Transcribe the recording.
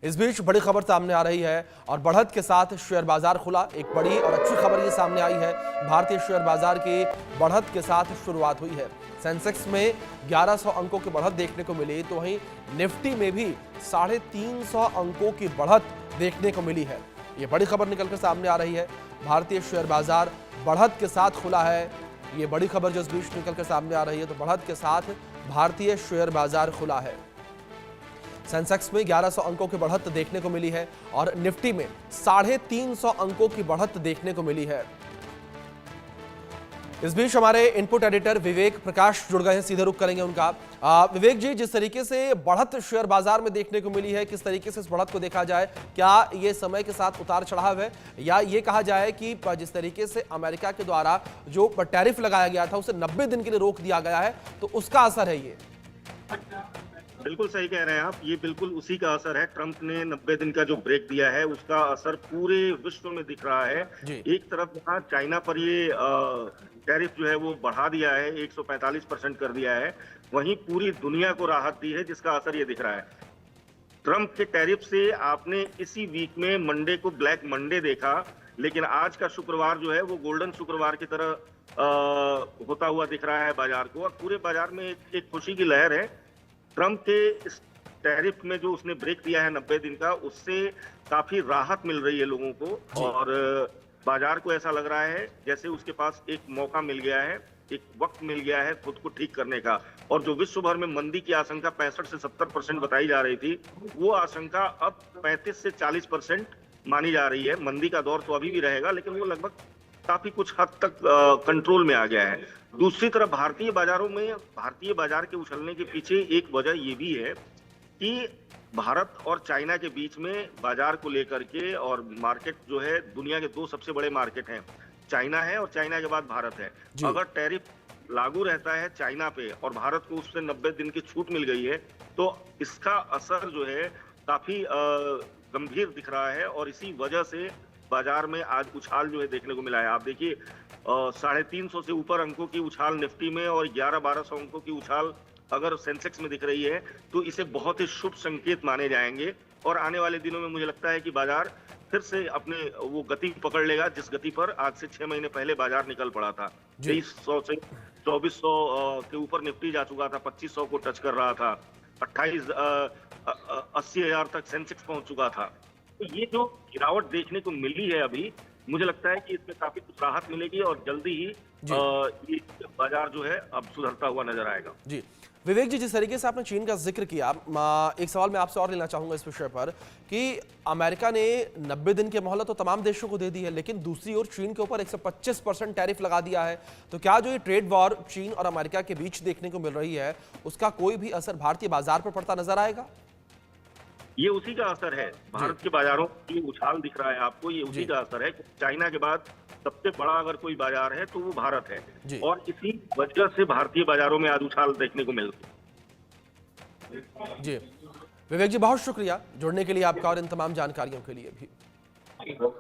इस बीच बड़ी खबर सामने आ रही है और बढ़त के साथ शेयर बाजार खुला। एक बड़ी और अच्छी खबर ये सामने आई है। भारतीय शेयर बाजार की बढ़त के साथ शुरुआत हुई है। सेंसेक्स में 1100 अंकों की बढ़त देखने को मिली, तो वहीं निफ्टी में भी 350 अंकों की बढ़त देखने को मिली है। ये बड़ी खबर निकलकर सामने आ रही है। भारतीय शेयर बाजार बढ़त के साथ खुला है। ये बड़ी खबर जो इस बीच निकलकर सामने आ रही है, तो बढ़त के साथ भारतीय शेयर बाजार खुला है। सेंसेक्स में 1100 अंकों की बढ़त देखने को मिली है और निफ्टी में 350 अंकों की बढ़त देखने को मिली है। इस बीच हमारे इनपुट एडिटर विवेक प्रकाश जुड़ गए हैं, सीधे रुख करेंगे उनका। विवेक जी, जिस तरीके से बढ़त शेयर बाजार में देखने को मिली है, किस तरीके से इस बढ़त को देखा जाए? क्या ये समय के साथ उतार चढ़ाव है, या ये कहा जाए कि जिस तरीके से अमेरिका के द्वारा जो टैरिफ लगाया गया था उसे 90 दिन के लिए रोक दिया गया है, तो उसका असर है ये? बिल्कुल सही कह रहे हैं आप। ये बिल्कुल उसी का असर है। ट्रंप ने 90 दिन का जो ब्रेक दिया है उसका असर पूरे विश्व में दिख रहा है। एक तरफ जहाँ चाइना पर ये टैरिफ जो है वो बढ़ा दिया है, 145% कर दिया है, वहीं पूरी दुनिया को राहत दी है, जिसका असर ये दिख रहा है। ट्रंप के टैरिफ से आपने इसी वीक में मंडे को ब्लैक मंडे देखा, लेकिन आज का शुक्रवार जो है वो गोल्डन शुक्रवार की तरह होता हुआ दिख रहा है बाजार को, और पूरे बाजार में एक खुशी की लहर है। ट्रंप के इस टैरिफ में जो उसने ब्रेक दिया है 90 दिन का, उससे काफी राहत मिल रही है लोगों को, और बाजार को ऐसा लग रहा है जैसे उसके पास एक मौका मिल गया है, एक वक्त मिल गया है खुद को ठीक करने का। और जो विश्व भर में मंदी की आशंका 65 से 70% बताई जा रही थी, वो आशंका अब 35 से 40% मानी जा रही है। मंदी का दौर तो अभी भी रहेगा, लेकिन वो लगभग काफी कुछ हद तक कंट्रोल में आ गया है। दूसरी तरफ भारतीय बाजारों में, भारतीय बाजार के उछलने के पीछे एक वजह ये भी है कि भारत और चाइना के बीच में बाजार को लेकर के, और मार्केट जो है, दुनिया के 2 सबसे बड़े मार्केट हैं, चाइना है और चाइना के बाद भारत है। अगर टैरिफ लागू रहता है चाइना पे और भारत को उससे 90 दिन की छूट मिल गई है, तो इसका असर जो है काफी गंभीर दिख रहा है, और इसी वजह से बाजार में आज उछाल जो है देखने को मिला है। आप देखिए 350 से ऊपर अंकों की उछाल निफ्टी में, और 1100-1200 अंकों की उछाल अगर सेंसेक्स में दिख रही है, तो इसे बहुत ही शुभ संकेत माने जाएंगे। और आने वाले दिनों में मुझे लगता है कि बाजार फिर से अपने वो गति पकड़ लेगा, जिस गति पर आज से 6 महीने पहले बाजार निकल पड़ा था। 2300 से 2400 के ऊपर निफ्टी जा चुका था, 2500 को टच कर रहा था, 80,000 तक सेंसेक्स पहुंच चुका था। तो ये जो गिरावट देखने को मिली है अभी, मुझे लगता है कि इसमें काफी कुछ राहत मिलेगी, और जल्दी ही ये बाजार जो है अब सुधरता हुआ नजर आएगा। जी विवेक जी, जिस तरीके से आपने चीन का जिक्र किया, एक सवाल मैं आपसे और लेना चाहूंगा इस विषय पर कि अमेरिका ने 90 दिन की मोहलत तो तमाम देशों को दे दी है, लेकिन दूसरी ओर चीन के ऊपर 125% टैरिफ लगा दिया है। तो क्या जो ये ट्रेड वॉर चीन और अमेरिका के बीच देखने को मिल रही है, उसका कोई भी असर भारतीय बाजार पर पड़ता नजर आएगा? ये उसी का असर है। भारत के बाजारों की उछाल दिख रहा है आपको, ये उसी का असर है। चाइना के बाद सबसे बड़ा अगर कोई बाजार है तो वो भारत है, और इसी वजह से भारतीय बाजारों में आज उछाल देखने को मिल रही है। जी विवेक जी, बहुत शुक्रिया जुड़ने के लिए आपका और इन तमाम जानकारियों के लिए भी।